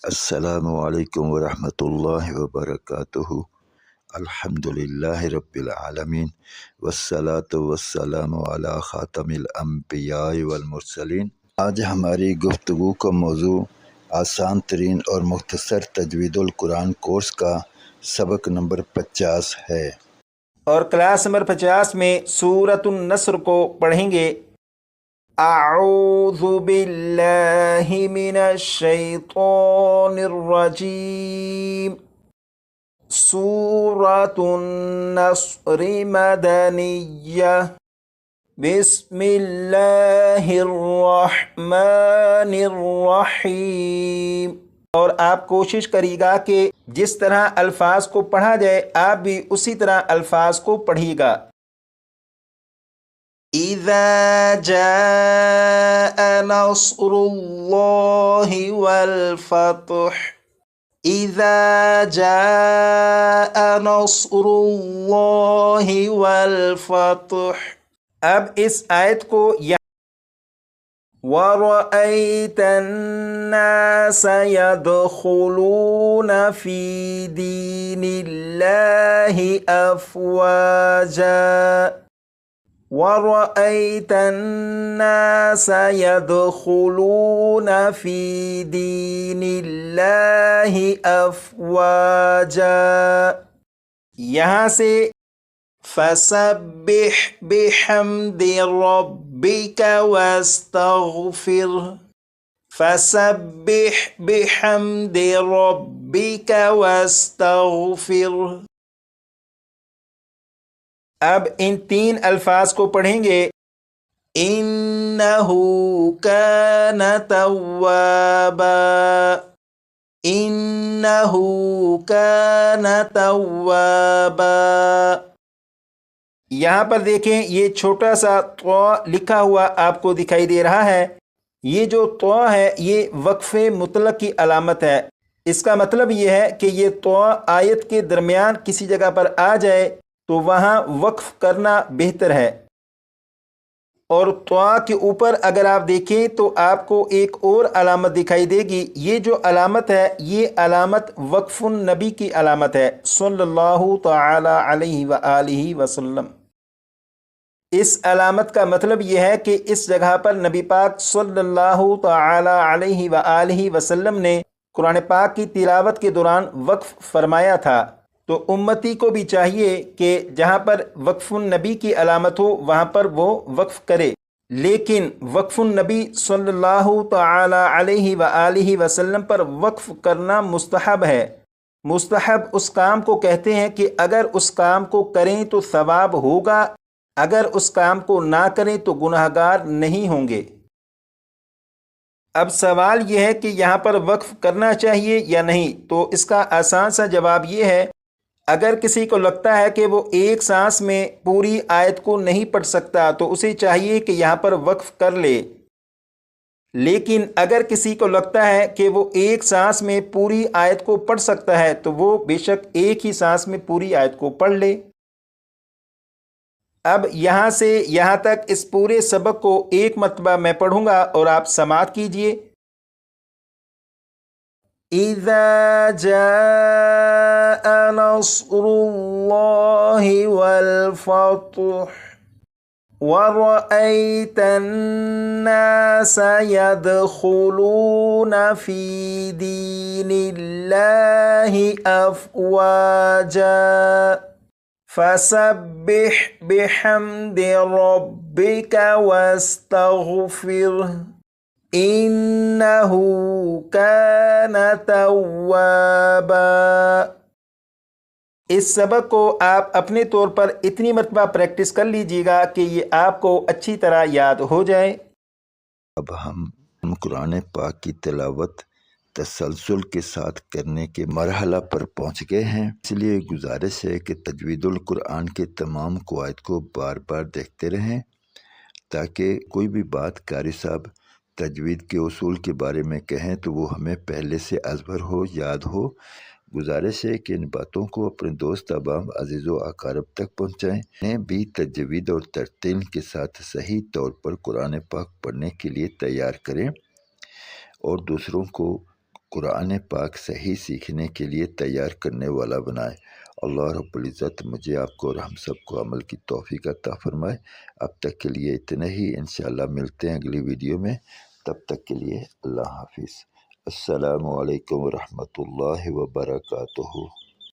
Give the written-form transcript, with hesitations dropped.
السلام علیکم ورحمۃ اللہ وبرکاتہ۔ الحمدللہ رب العالمین والصلاة والسلام علی خاتم الانبیاء والمرسلین۔ آج ہماری گفتگو کا موضوع آسان ترین اور مختصر تجوید القرآن کورس کا سبق نمبر 50 ہے، اور کلاس نمبر 50 میں سورۃ النصر کو پڑھیں گے۔ اعوذ باللہ من الشیطان الرجیم۔ سورۃ النصر مدنیہ۔ بسم اللہ الرحمن الرحیم۔ اور آپ کوشش کریے گا کہ جس طرح الفاظ کو پڑھا جائے آپ بھی اسی طرح الفاظ کو پڑھیے گا۔ اذا جاء نصر اللہ والفتح۔ اذا جاء نصر اللہ والفتح۔ اب اس آیت کو وَرَأَيْتَ النَّاسَ يَدْخُلُونَ فِي دِينِ اللَّهِ أَفْوَاجًا۔ وَرَأَيْتَ النَّاسَ يَدْخُلُونَ فِي دِينِ اللَّهِ أَفْوَاجًا۔ یہاں سے فَسَبِّحْ بِحَمْدِ رَبِّكَ وَاسْتَغْفِرْهُ۔ فَسَبِّحْ بِحَمْدِ رَبِّكَ وَاسْتَغْفِرْهُ۔ اب ان تین الفاظ کو پڑھیں گے۔ اِنَّهُ كَانَ تَوَّابًا۔ اِنَّهُ كَانَ تَوَّابًا۔ یہاں پر دیکھیں یہ چھوٹا سا طا لکھا ہوا آپ کو دکھائی دے رہا ہے۔ یہ جو طا ہے یہ وقف مطلق کی علامت ہے۔ اس کا مطلب یہ ہے کہ یہ طا آیت کے درمیان کسی جگہ پر آ جائے تو وہاں وقف کرنا بہتر ہے، اور طا کے اوپر اگر آپ دیکھیں تو آپ کو ایک اور علامت دکھائی دے گی۔ یہ جو علامت ہے یہ علامت وقف النبی کی علامت ہے صلی اللہ تعالی علیہ وآلہ وسلم۔ اس علامت کا مطلب یہ ہے کہ اس جگہ پر نبی پاک صلی اللہ تعالی علیہ وآلہ وسلم نے قرآن پاک کی تلاوت کے دوران وقف فرمایا تھا، تو امتی کو بھی چاہیے کہ جہاں پر وقف النبی کی علامت ہو وہاں پر وہ وقف کرے، لیکن وقف النبی صلی اللہ تعالی علیہ وآلہ وسلم پر وقف کرنا مستحب ہے۔ مستحب اس کام کو کہتے ہیں کہ اگر اس کام کو کریں تو ثواب ہوگا، اگر اس کام کو نہ کریں تو گناہگار نہیں ہوں گے۔ اب سوال یہ ہے کہ یہاں پر وقف کرنا چاہیے یا نہیں، تو اس کا آسان سا جواب یہ ہے، اگر کسی کو لگتا ہے کہ وہ ایک سانس میں پوری آیت کو نہیں پڑھ سکتا تو اسے چاہیے کہ یہاں پر وقف کر لے، لیکن اگر کسی کو لگتا ہے کہ وہ ایک سانس میں پوری آیت کو پڑھ سکتا ہے تو وہ بے شک ایک ہی سانس میں پوری آیت کو پڑھ لے۔ اب یہاں سے یہاں تک اس پورے سبق کو ایک مرتبہ میں پڑھوں گا اور آپ سماعت کیجئے۔ اذا جاء نصر اللہ والفتح ورأيت الناس يدخلون في دين الله أفواجا فسبح بحمد ربك واستغفره إنه كان توابا۔ اس سبق کو آپ اپنے طور پر اتنی مرتبہ پریکٹس کر لیجئے گا کہ یہ آپ کو اچھی طرح یاد ہو جائے۔ اب ہم قرآن پاک کی تلاوت تسلسل کے ساتھ کرنے کے مرحلہ پر پہنچ گئے ہیں، اس لیے گزارش ہے کہ تجوید القرآن کے تمام قواعد کو بار بار دیکھتے رہیں تاکہ کوئی بھی بات قاری صاحب تجوید کے اصول کے بارے میں کہیں تو وہ ہمیں پہلے سے ازبر ہو، یاد ہو۔ گزارش ہے کہ ان باتوں کو اپنے دوست احباب عزیز و اقارب تک پہنچائیں، انہیں بھی تجوید اور ترتیل کے ساتھ صحیح طور پر قرآن پاک پڑھنے کے لیے تیار کریں اور دوسروں کو قرآن پاک صحیح سیکھنے کے لیے تیار کرنے والا بنائے۔ اللہ رب العزت مجھے آپ کو اور ہم سب کو عمل کی توفیق عطا فرمائے۔ اب تک کے لیے اتنا ہی، انشاءاللہ ملتے ہیں اگلی ویڈیو میں، تب تک کے لیے اللہ حافظ۔ السلام علیکم ورحمۃ اللہ وبرکاتہ۔